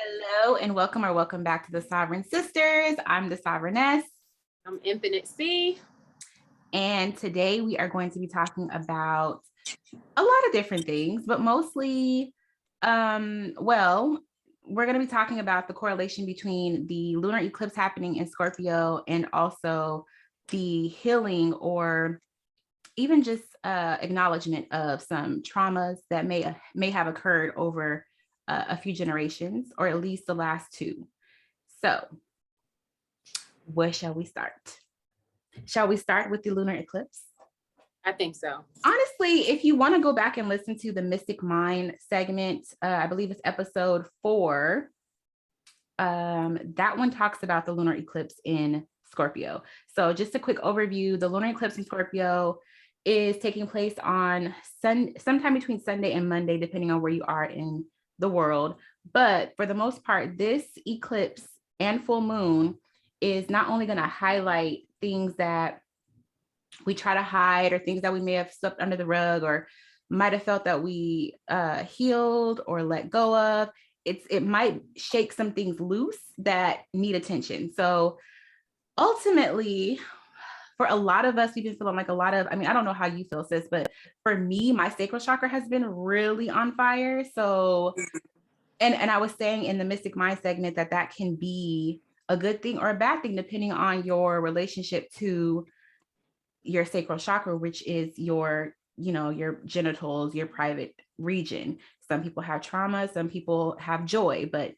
Hello and welcome or welcome back to the Sovereign Sisters. I'm the Sovereigness. I'm Infinite C. And today we are going to be talking about a lot of different things, but mostly, we're going to be talking about the correlation between the lunar eclipse happening in Scorpio and also the healing or even just acknowledgement of some traumas that may have occurred over a few generations, or at least the last two. So, where shall we start? Shall we start with the lunar eclipse? I think so. Honestly, if you want to go back and listen to the Mystic Mind segment, I believe it's episode 4. That one talks about the lunar eclipse in Scorpio. So just a quick overview, the lunar eclipse in Scorpio is taking place on sometime between Sunday and Monday, depending on where you are in the world. But for the most part, this eclipse and full moon is not only going to highlight things that we try to hide or things that we may have swept under the rug or might have felt that we healed or let go of. It might shake some things loose that need attention. So ultimately, for a lot of us, we've been feeling like I don't know how you feel, sis, but for me, my sacral chakra has been really on fire. So, and I was saying in the Mystic Mind segment that can be a good thing or a bad thing, depending on your relationship to your sacral chakra, which is your genitals, your private region. Some people have trauma, some people have joy, but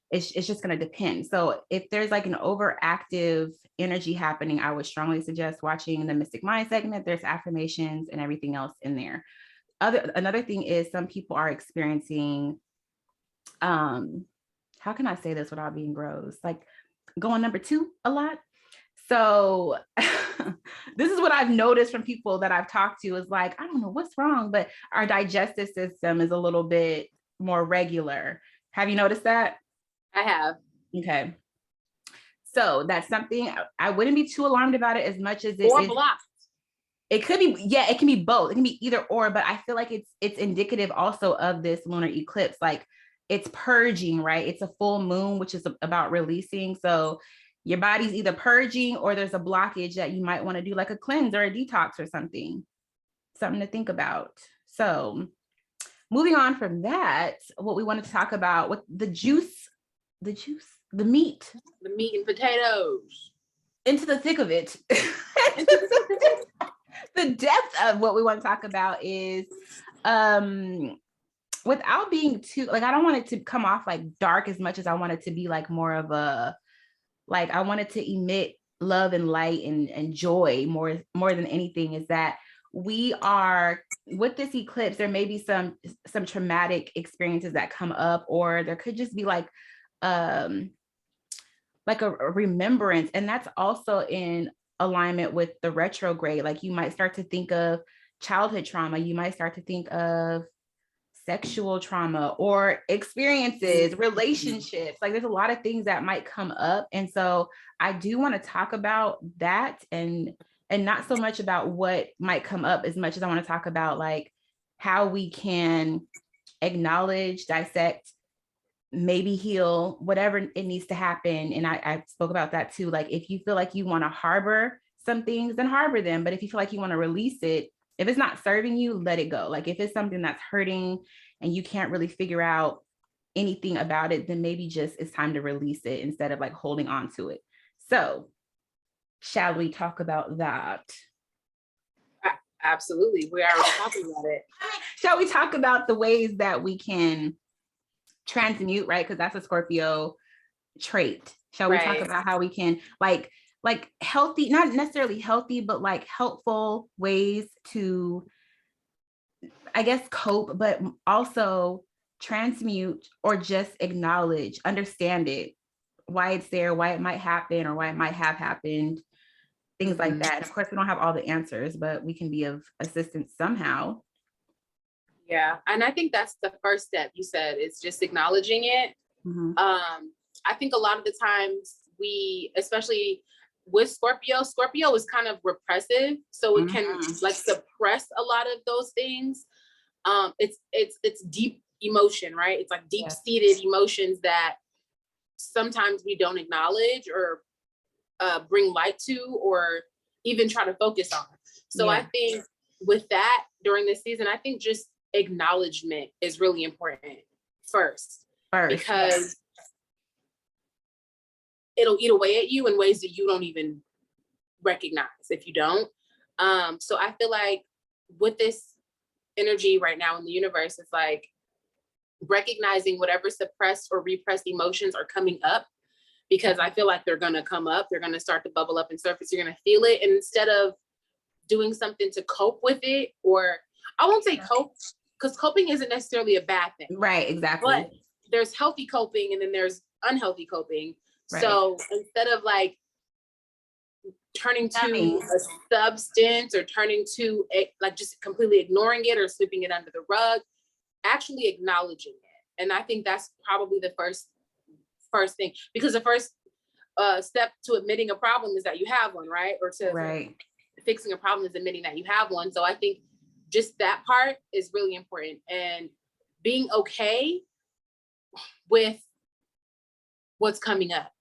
it's just going to depend. So if there's like an overactive energy happening, I would strongly suggest watching the Mystic Mind segment. There's affirmations and everything else in there. Another thing is some people are experiencing, how can I say this without being gross? Like going number 2 a lot. So this is what I've noticed from people that I've talked to is like, I don't know what's wrong, but our digestive system is a little bit more regular. Have you noticed that? I have. Okay. So that's something I wouldn't be too alarmed about it as much as it or is. blocked. It could be, yeah, it can be both. It can be either or, but I feel like it's indicative also of this lunar eclipse. Like it's purging, right? It's a full moon, which is about releasing. So your body's either purging or there's a blockage that you might want to do like a cleanse or a detox or something to think about. So moving on from that, what we wanted to talk about with the meat. The meat and potatoes. Into the thick of it. The depth of what we want to talk about is without being too, like, I don't want it to come off like dark as much as I want it to be like more of a, like, I want it to emit love and light and joy more than anything, is that we are with this eclipse, there may be some traumatic experiences that come up, or there could just be like a remembrance. And that's also in alignment with the retrograde. Like you might start to think of childhood trauma, you might start to think of sexual trauma or experiences, relationships. Like there's a lot of things that might come up. And so I do want to talk about that and not so much about what might come up as much as I want to talk about like how we can acknowledge, dissect, maybe heal, whatever it needs to happen. And I spoke about that too. Like if you feel like you want to harbor some things, then harbor them. But if you feel like you want to release it, if it's not serving you, let it go. Like if it's something that's hurting and you can't really figure out anything about it, then maybe just it's time to release it instead of like holding on to it. So shall we talk about that? Absolutely. We're already talking about it. Shall we talk about the ways that we can transmute, right? Because that's a Scorpio trait. Shall we talk about how we can like healthy, not necessarily healthy, but like helpful ways to, I guess, cope, but also transmute or just acknowledge, understand it, why it's there, why it might happen, or why it might have happened, things like that. And of course, we don't have all the answers, but we can be of assistance somehow. Yeah. And I think that's the first step you said, it's just acknowledging it. I think a lot of the times we, especially with Scorpio is kind of repressive. So it can like suppress a lot of those things. It's deep emotion, right? It's like deep-seated emotions that sometimes we don't acknowledge or bring light to, or even try to focus on. So I think with that, during this season, I think just acknowledgement is really important first because it'll eat away at you in ways that you don't even recognize if you don't. So I feel like with this energy right now in the universe, it's like recognizing whatever suppressed or repressed emotions are coming up, because I feel like they're going to come up, they're going to start to bubble up and surface, you're going to feel it. And instead of doing something to cope with it, or I won't say cope, because coping isn't necessarily a bad thing. Right, exactly. But there's healthy coping and then there's unhealthy coping. Right. So instead of like turning to a substance or turning to it, like just completely ignoring it or sweeping it under the rug, actually acknowledging it. And I think that's probably the first thing, because the first step to admitting a problem is that you have one, right? Or to fixing a problem is admitting that you have one. So I think just that part is really important, and being okay with what's coming up.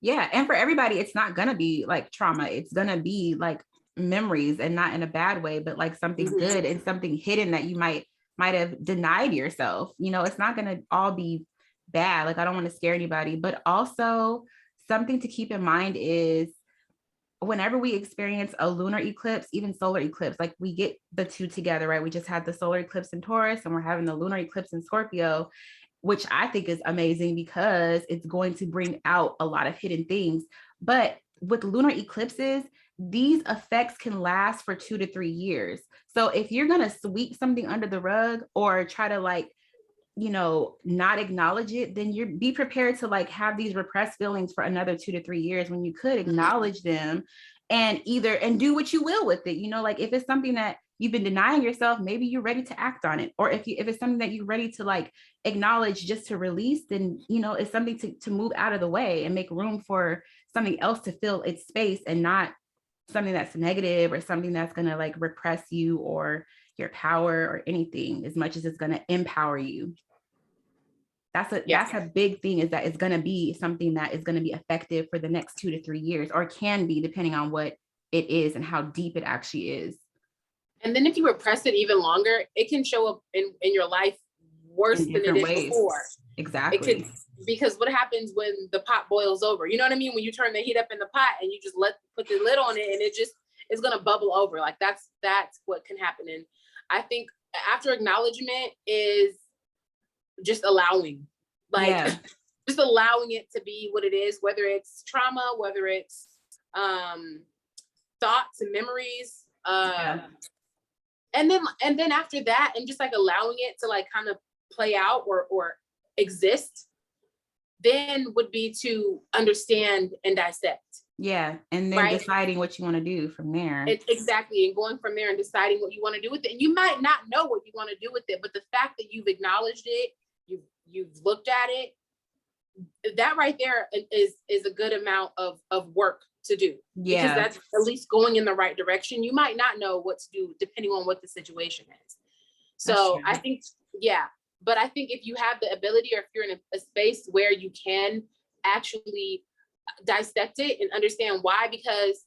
Yeah. And for everybody, it's not going to be like trauma. It's going to be like memories, and not in a bad way, but like something good and something hidden that you might have denied yourself. You know, it's not going to all be bad. Like, I don't want to scare anybody, but also something to keep in mind is whenever we experience a lunar eclipse, even solar eclipse, like we get the two together, right? We just had the solar eclipse in Taurus and we're having the lunar eclipse in Scorpio, which I think is amazing because it's going to bring out a lot of hidden things. But with lunar eclipses, these effects can last for 2 to 3 years. So if you're going to sweep something under the rug or try to like, you know, not acknowledge it, then be prepared to like have these repressed feelings for another 2 to 3 years, when you could acknowledge them and do what you will with it. You know, like if it's something that you've been denying yourself, maybe you're ready to act on it. Or if it's something that you're ready to like acknowledge just to release, then, you know, it's something to move out of the way and make room for something else to fill its space, and not something that's negative or something that's going to like repress you or your power or anything, as much as it's going to empower you. That's a big thing, is that it's going to be something that is going to be effective for the next 2 to 3 years, or can be, depending on what it is and how deep it actually is. And then if you repress it even longer, it can show up in your life worse than it did before. Exactly. Because what happens when the pot boils over? You know what I mean? When you turn the heat up in the pot and you just put the lid on it, and it's going to bubble over. Like that's what can happen. And I think after acknowledgement is just allowing, just allowing it to be what it is, whether it's trauma, whether it's thoughts and memories. And then after that, and just like allowing it to like kind of play out or exist, then would be to understand and dissect. Yeah. And then deciding what you want to do from there. Exactly. And going from there and deciding what you want to do with it. And you might not know what you want to do with it, but the fact that you've acknowledged it, you've looked at it, that right there is a good amount of work to do. Yeah. Because that's at least going in the right direction. You might not know what to do depending on what the situation is. So I think, but I think if you have the ability, or if you're in a space where you can actually dissect it and understand why, because,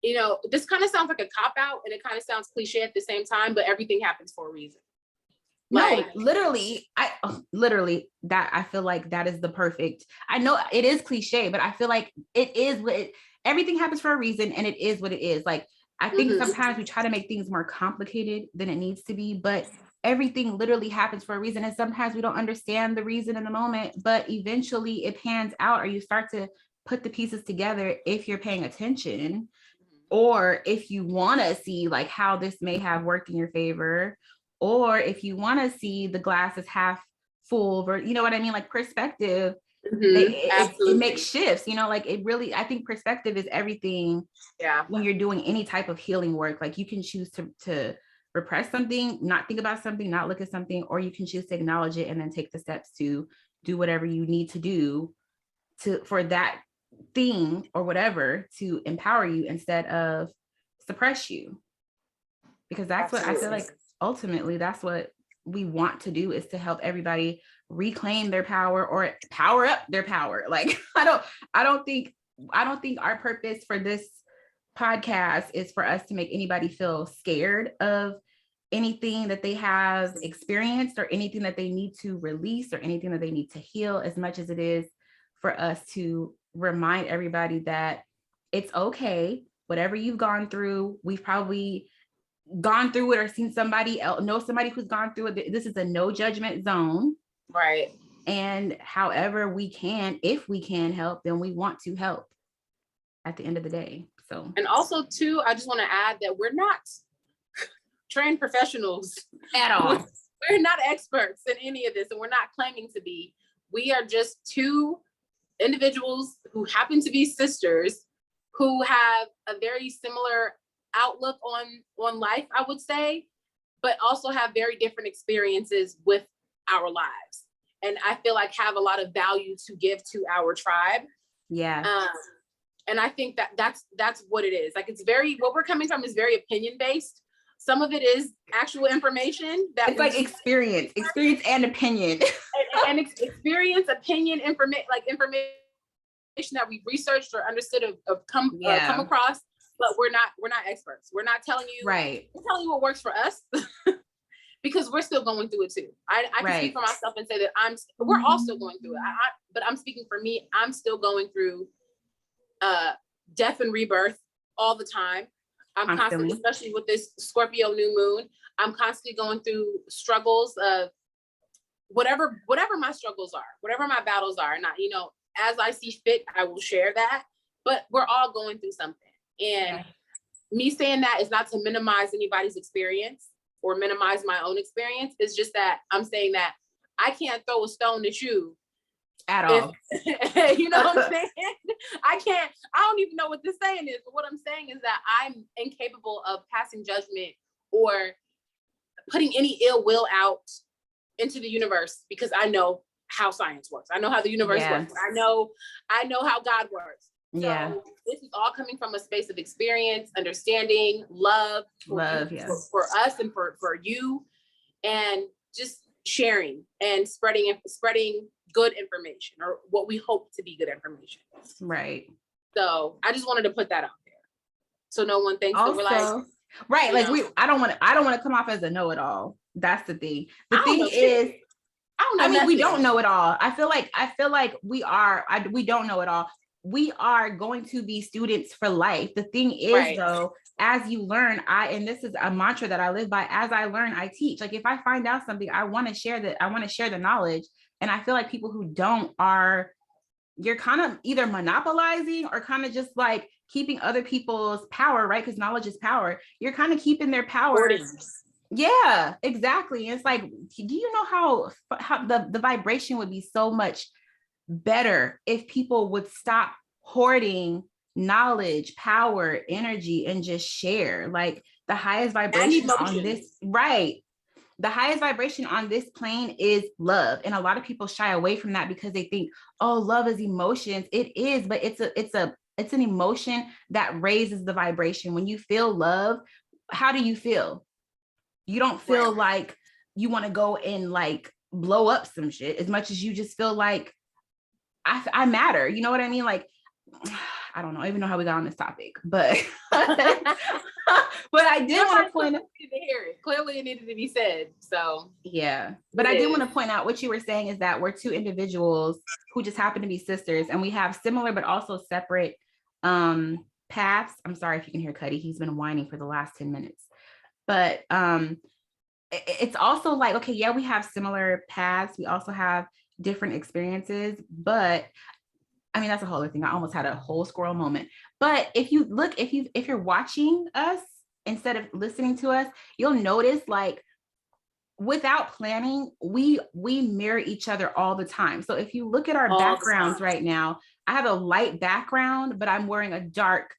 you know, this kind of sounds like a cop-out and it kind of sounds cliche at the same time, but everything happens for a reason. No, literally, I feel like that is the perfect, I know it is cliche, but I feel like it is everything happens for a reason, and it is what it is. Like, I think sometimes we try to make things more complicated than it needs to be, but everything literally happens for a reason. And sometimes we don't understand the reason in the moment, but eventually it pans out, or you start to put the pieces together if you're paying attention, or if you want to see like how this may have worked in your favor, or if you want to see the glass is half full, or you know what I mean? Like perspective, it makes shifts, you know, like it really, I think perspective is everything. Yeah. When you're doing any type of healing work, like you can choose to repress something, not think about something, not look at something, or you can choose to acknowledge it and then take the steps to do whatever you need to do for that thing or whatever to empower you instead of suppress you. Because that's what I feel like ultimately that's what we want to do is to help everybody reclaim their power or power up their power. Like, I don't think our purpose for this podcast is for us to make anybody feel scared of anything that they have experienced or anything that they need to release or anything that they need to heal, as much as it is for us to remind everybody that it's okay. Whatever you've gone through, we've probably gone through it or seen somebody else, know somebody who's gone through it. This is a no judgment zone. Right. And however we can, if we can help, then we want to help at the end of the day. So, and also too, I just want to add that we're not trained professionals at all. We're not experts in any of this, and we're not claiming to be. We are just two individuals who happen to be sisters who have a very similar outlook on life, I would say, but also have very different experiences with our lives. And I feel like have a lot of value to give to our tribe. Yeah. And I think that's what it is. Like, it's very, what we're coming from is very opinion based. Some of it is actual information that it's like experience and opinion. and experience, opinion, information that we've researched or understood of come across, but we're not experts. We're not telling you, right. We're telling you what works for us because we're still going through it too. I can speak for myself and say that we're all still going through it. But I'm speaking for me. I'm still going through death and rebirth all the time. I'm constantly, especially with this Scorpio new moon, I'm constantly going through struggles of whatever my struggles are, whatever my battles are. And as I see fit, I will share that. But we're all going through something. And me saying that is not to minimize anybody's experience or minimize my own experience. It's just that I'm saying that I can't throw a stone at you at all. You know what I'm saying? I don't even know what this saying is, but what I'm saying is that I'm incapable of passing judgment or putting any ill will out into the universe, because I know how science works. I know how the universe works. I know how God works. So this is all coming from a space of experience, understanding, love for us and for you, and just sharing and spreading good information, or what we hope to be good information. Right. So I just wanted to put that out there, so no one thinks that we're like, right. Like I don't want to come off as a know-it-all. That's the thing. The thing is, we don't know it all. I feel like we don't know it all. We are going to be students for life. The thing is, though, as you learn, and this is a mantra that I live by, as I learn, I teach. Like, if I find out something, I want to share the knowledge. And I feel like people who don't you're kind of either monopolizing or kind of just like keeping other people's power, right? Because knowledge is power. You're kind of keeping their power. Yeah, exactly. It's like, do you know how the vibration would be so much better if people would stop hoarding knowledge, power, energy, and just share? Like, the highest vibration on this, right? The highest vibration on this plane is love. And a lot of people shy away from that because they think, oh, love is emotions. It is, but it's an emotion that raises the vibration. When you feel love, how do you feel? You don't feel like you want to go and like blow up some shit, as much as you just feel like I matter. You know what I mean? Like, I don't know. I even know how we got on this topic, but but I did want to point out, clearly it needed to be said. So yeah, but I did want to point out what you were saying is that we're two individuals who just happen to be sisters, and we have similar but also separate paths. I'm sorry if you can hear Cuddy. He's been whining for the last 10 minutes. But it's also like, okay, yeah, we have similar paths. We also have different experiences, but I mean, that's a whole other thing. I almost had a whole squirrel moment. But if you look, if you're watching us instead of listening to us, you'll notice, like, without planning, we mirror each other all the time. So if you look at our backgrounds right now, I have a light background, but I'm wearing a dark,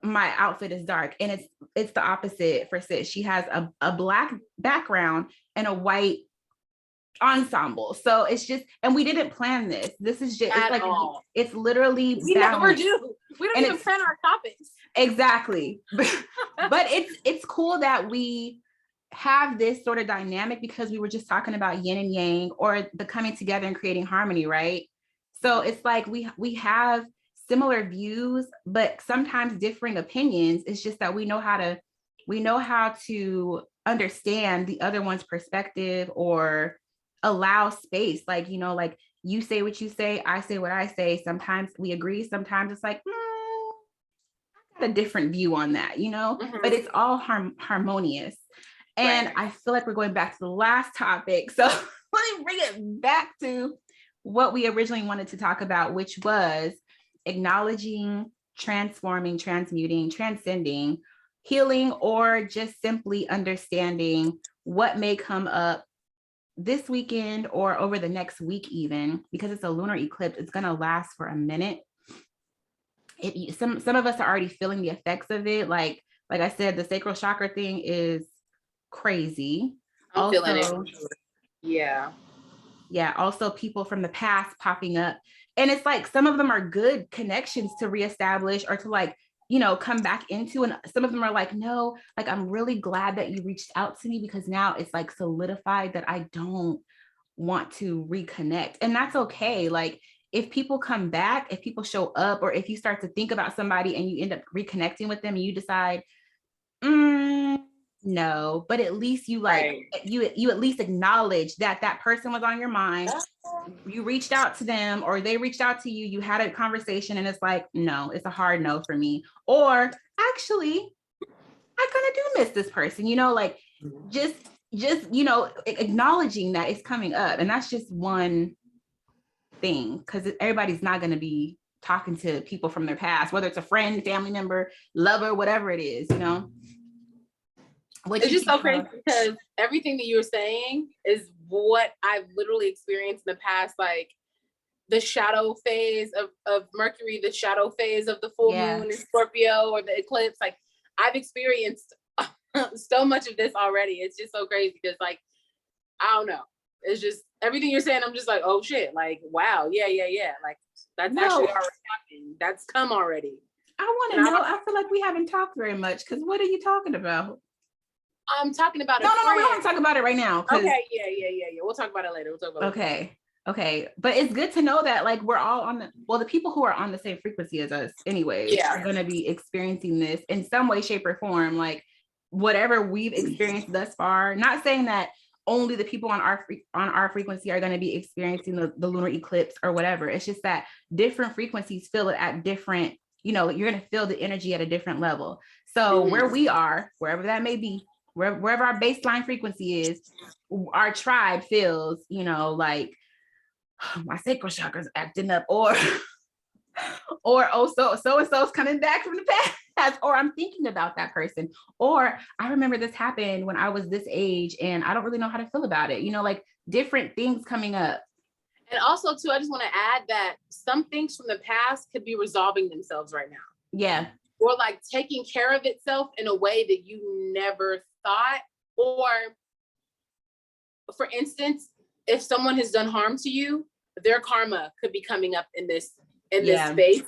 my outfit is dark, and it's the opposite for Sis. She has a black background and a white ensemble. So it's just, and we didn't plan this. This is just, it's like, it's literally we never do. We don't even plan our topics. Exactly. But it's cool that we have this sort of dynamic because we were just talking about yin and yang, or the coming together and creating harmony, right? So it's like we have similar views, but sometimes differing opinions. It's just that we know how to understand the other one's perspective, or allow space. Like, like you say what you say, I say what I say. Sometimes we agree, sometimes it's like, I got a different view on that, but it's all harmonious. And Right. I feel like we're going back to the last topic. So let me bring it back to what we originally wanted to talk about, which was acknowledging, transforming, transmuting, transcending, healing, or just simply understanding what may come up this weekend or over the next week, even because it's a lunar eclipse. It's going to last for a minute. Some of us are already feeling the effects of it. Like I said, the sacral chakra thing is crazy. I'm feeling it. Yeah. Yeah. Also, people from the past popping up. And it's like some of them are good connections to reestablish or to like, come back into. And some of them are like, no, like, I'm really glad that you reached out to me, because now it's like solidified that I don't want to reconnect. And that's okay. Like, if people come back, if people show up, or if you start to think about somebody and you end up reconnecting with them and you decide, no, but at least you like, right, you at least acknowledge that that person was on your mind. You reached out to them, or they reached out to you, you had a conversation, and it's like, no, it's a hard no for me. Or actually, I kind of do miss this person, like just acknowledging that it's coming up. And that's just one thing, because everybody's not going to be talking to people from their past, whether it's a friend, family member, lover, whatever it is, It's just so crazy because everything that you're saying is what I've literally experienced in the past, like the shadow phase of Mercury, the shadow phase of the full moon in Scorpio, or the eclipse. Like, I've experienced so much of this already. It's just so crazy because, like, I don't know. It's just everything you're saying. I'm just like, oh shit. Like, wow. Yeah. Like, that's actually already happening. That's come already. I want to know. I feel like we haven't talked very much, because what are you talking about? I'm talking about no, we don't talk about it right now. Okay, yeah. We'll talk about it later. Okay. But it's good to know that, like, we're all on the people who are on the same frequency as us anyway are going to be experiencing this in some way, shape, or form. Like, whatever we've experienced thus far. Not saying that only the people on our frequency are going to be experiencing the lunar eclipse or whatever. It's just that different frequencies feel it at different, you're going to feel the energy at a different level. So where we are, wherever that may be, wherever our baseline frequency is, our tribe feels, like, oh, my sacral chakra's acting up, or so-and-so's coming back from the past, or I'm thinking about that person, or I remember this happened when I was this age and I don't really know how to feel about it, like different things coming up. And also too, I just want to add that some things from the past could be resolving themselves right now. Yeah. Or like taking care of itself in a way that you never thought. Or for instance, if someone has done harm to you, their karma could be coming up in this space.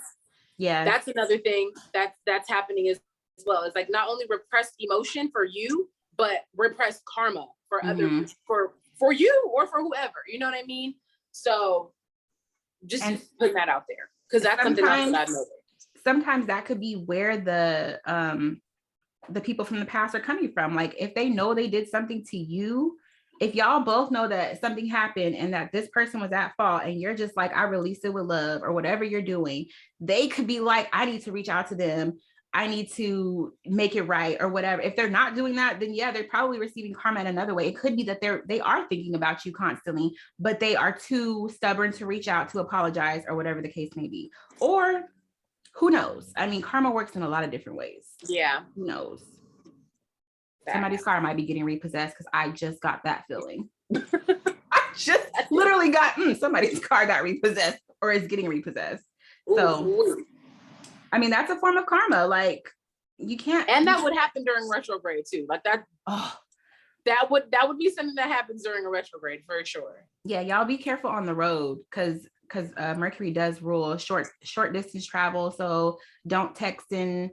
Yeah. That's another thing that's happening as well. It's like not only repressed emotion for you, but repressed karma for other, for you or for whoever, you know what I mean? So just putting that out there, because that's something else that I've noticed. Sometimes that could be where the people from the past are coming from. Like, if they know they did something to you, if y'all both know that something happened and that this person was at fault, and you're just like, I release it with love, or whatever you're doing, they could be like, I need to reach out to them. I need to make it right, or whatever. If they're not doing that, then yeah, they're probably receiving karma in another way. It could be that they are thinking about you constantly, but they are too stubborn to reach out to apologize, or whatever the case may be. Or who knows? I mean, karma works in a lot of different ways. Yeah. Who knows? Somebody's car might be getting repossessed, because I just got that feeling. I just literally got somebody's car got repossessed or is getting repossessed. So, ooh. I mean, that's a form of karma. Like, you can't. And that would happen during retrograde too. Like that. Oh, that would be something that happens during a retrograde for sure. Yeah, y'all be careful on the road, because Mercury does rule short distance travel. So don't text and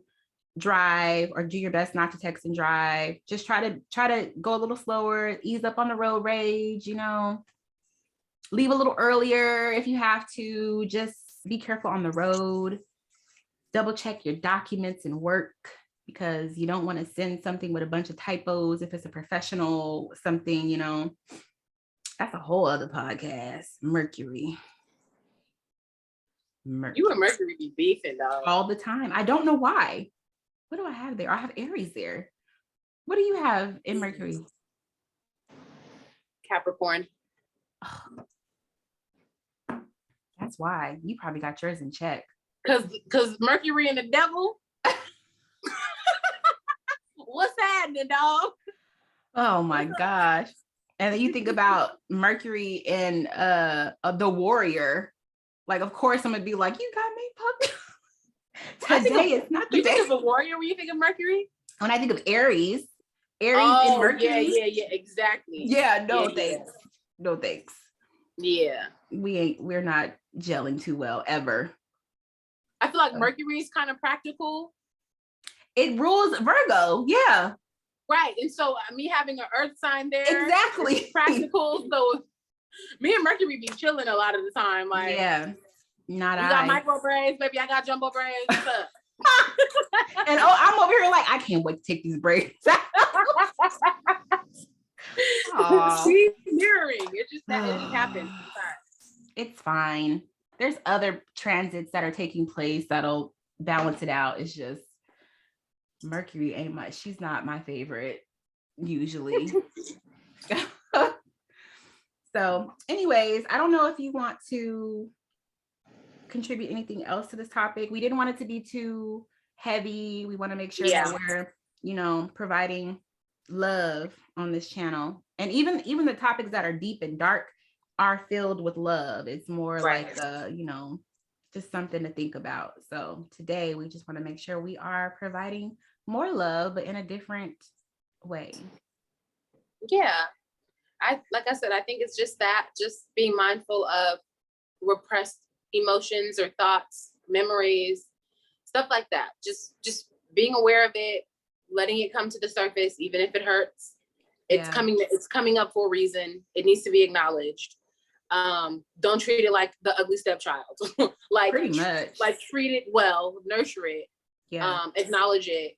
drive or do your best not to text and drive. Just try to go a little slower, ease up on the road rage, leave a little earlier if you have to. Just be careful on the road. Double check your documents and work, because you don't want to send something with a bunch of typos if it's a professional something, That's a whole other podcast. Mercury. You and Mercury be beefing, though. All the time. I don't know why. What do I have there? I have Aries there. What do you have in Mercury? Capricorn. Oh. That's why. You probably got yours in check. Because Mercury and the devil. What's happening, dog? Oh my gosh. And then you think about Mercury and the warrior. Like, of course, I'm gonna be like, you got me pumped. Today is not the day. You think of a warrior when you think of Mercury? When I think of Aries and Mercury. Yeah, exactly. Yeah, no yeah, thanks. Yeah. No thanks. Yeah. We're not gelling too well ever. I feel like Mercury is kind of practical. It rules Virgo, yeah. Right. And so me having an earth sign there. Exactly. Practical. So me and Mercury be chilling a lot of the time. Like, yeah. Not you got micro braids, baby. I got jumbo braids. What's up? And I'm over here like, I can't wait to take these braids. See, mirroring. It just happens sometimes. It's fine. There's other transits that are taking place that'll balance it out. It's just Mercury ain't much. She's not my favorite usually. So anyways, I don't know if you want to contribute anything else to this topic. We didn't want it to be too heavy. We want to make sure that we're, providing love on this channel. And even the topics that are deep and dark are filled with love. It's more like, just something to think about. So today we just want to make sure we are providing more love, but in a different way. Yeah. Like I said, I think it's just being mindful of repressed emotions or thoughts, memories, stuff like that. Just being aware of it, letting it come to the surface, even if it hurts. It's coming up for a reason. It needs to be acknowledged. Don't treat it like the ugly stepchild. Like, pretty much. Like, treat it well, nurture it, acknowledge it,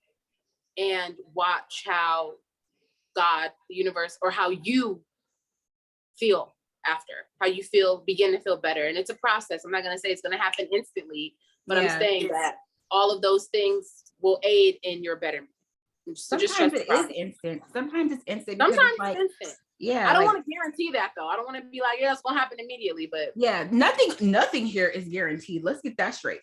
and watch how God, the universe, or how you feel after, how you begin to feel better. And it's a process. I'm not going to say it's going to happen instantly, but I'm saying that all of those things will aid in your betterment. So sometimes it is instant. Sometimes it's instant. Sometimes it's instant. Yeah. I don't want to guarantee that though. I don't want to be like, yeah, it's going to happen immediately, but nothing here is guaranteed. Let's get that straight.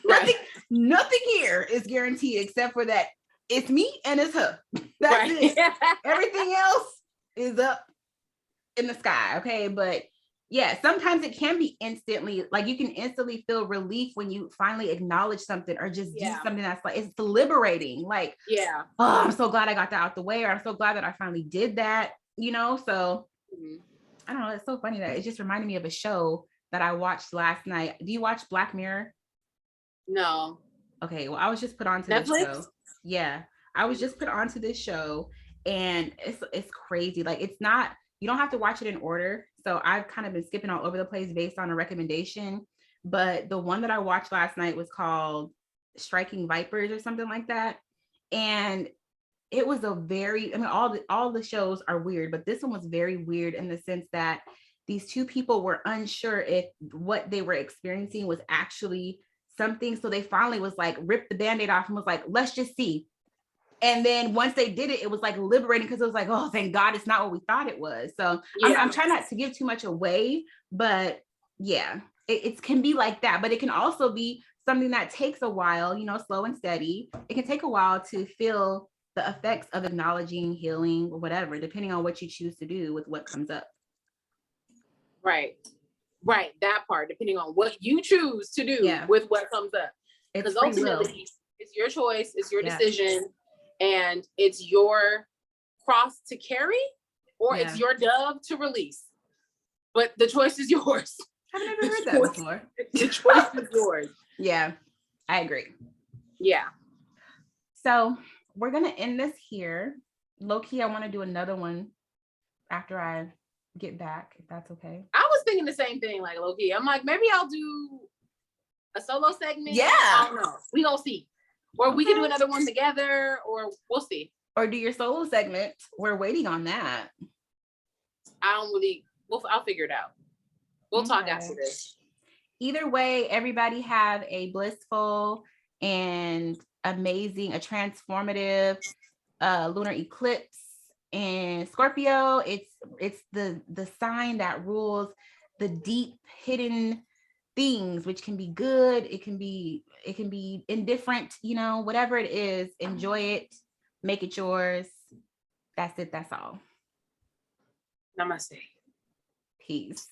Right. nothing here is guaranteed except for that it's me and it's her. That's it. Everything else is up in the sky. Okay. But yeah, sometimes it can be instantly, like you can instantly feel relief when you finally acknowledge something or just do something that's like, it's liberating. Like, oh, I'm so glad I got that out the way, or I'm so glad that I finally did that, so I don't know. It's so funny that it just reminded me of a show that I watched last night. Do you watch Black Mirror? No. Okay. Well, I was just put onto this show. Yeah. I was just put onto this show and it's crazy. Like you don't have to watch it in order. So I've kind of been skipping all over the place based on a recommendation. But the one that I watched last night was called Striking Vipers or something like that. And it was all the shows are weird, but this one was very weird in the sense that these two people were unsure if what they were experiencing was actually something. So they finally was like, ripped the Band-Aid off and was like, let's just see. And then once they did it, it was like liberating because it was like, oh, thank God it's not what we thought it was. So I'm trying not to give too much away, but it can be like that. But it can also be something that takes a while, slow and steady. It can take a while to feel the effects of acknowledging, healing, or whatever, depending on what you choose to do with what comes up. Right. That part, depending on what you choose to do with what comes up. Because ultimately, it's your choice, it's your decision. And it's your cross to carry, or it's your dove to release. But the choice is yours. I've never heard that before. The choice is yours. Yeah, I agree. Yeah. So we're going to end this here. Low-key, I want to do another one after I get back, if that's okay. I was thinking the same thing, like low-key. I'm like, maybe I'll do a solo segment. Yeah. I don't know. We gonna see. Or we can do another one together, or we'll see. Or do your solo segment. We're waiting on that. I'll figure it out. We'll talk after this. Either way, everybody have a blissful and amazing, a transformative lunar eclipse in Scorpio. It's the sign that rules the deep hidden things, which can be good, it can be indifferent, whatever it is, enjoy it, make it yours. That's it, that's all. Namaste. Peace.